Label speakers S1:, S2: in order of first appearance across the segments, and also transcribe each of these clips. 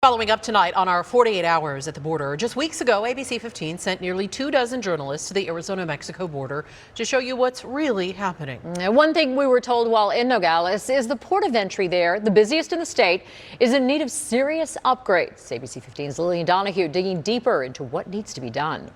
S1: Following up tonight on our 48 hours at the border, just weeks ago, ABC 15 sent nearly 24 journalists to the Arizona-Mexico border to show you what's really happening.
S2: And one thing we were told while in Nogales is the port of entry there, the busiest in the state, is in need of serious upgrades. ABC 15's Lillian Donahue digging deeper into what needs to be done.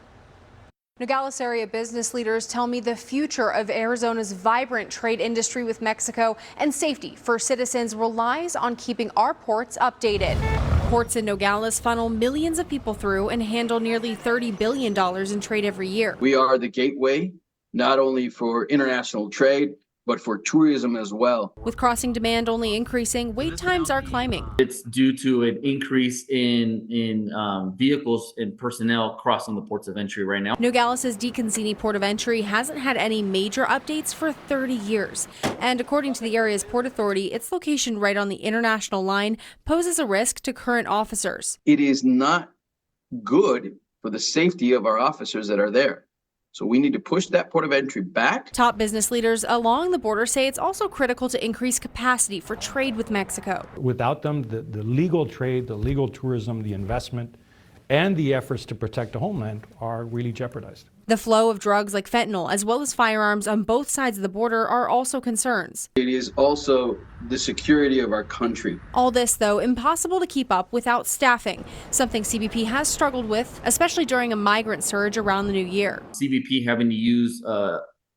S3: Nogales area business leaders tell me the future of Arizona's vibrant trade industry with Mexico and safety for citizens relies on keeping our ports updated. Ports in Nogales funnel millions of people through and handle nearly $30 billion in trade every year.
S4: We are the gateway, not only for international trade, but for tourism as well.
S3: With crossing demand only increasing, wait times are climbing.
S5: It's due to an increase in vehicles and personnel crossing the ports of entry right now.
S3: Nogales' DeConcini port of entry hasn't had any major updates for 30 years. And according to the area's port authority, its location right on the international line poses a risk to current officers.
S4: It is not good for the safety of our officers that are there. So we need to push that port of entry back.
S3: Top business leaders along the border say it's also critical to increase capacity for trade with Mexico.
S6: Without them, the legal trade, the legal tourism, the investment, and the efforts to protect the homeland are really jeopardized.
S3: The flow of drugs like fentanyl, as well as firearms on both sides of the border, are also concerns.
S4: It is also the security of our country.
S3: All this, though, impossible to keep up without staffing, something CBP has struggled with, especially during a migrant surge around the new year.
S5: CBP having to use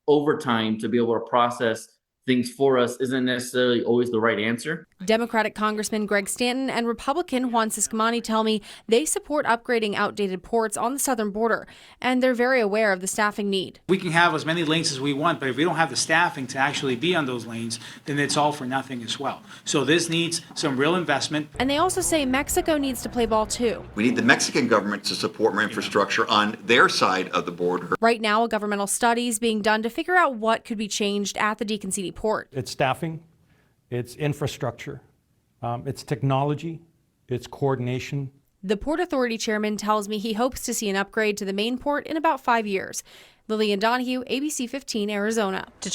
S5: overtime to be able to process things for us isn't necessarily always the right answer.
S3: Democratic Congressman Greg Stanton and Republican Juan Ciscomani tell me they support upgrading outdated ports on the southern border, and they're very aware of the staffing need.
S7: We can have as many lanes as we want, but if we don't have the staffing to actually be on those lanes, then it's all for nothing as well. So this needs some real investment.
S3: And they also say Mexico needs to play ball too.
S8: We need the Mexican government to support more infrastructure on their side of the border.
S3: Right now, a governmental study is being done to figure out what could be changed at the DeConcini port.
S6: It's staffing, it's infrastructure, it's technology, it's coordination.
S3: The Port Authority chairman tells me he hopes to see an upgrade to the main port in about 5 years. Lillian Donahue, ABC 15, Arizona.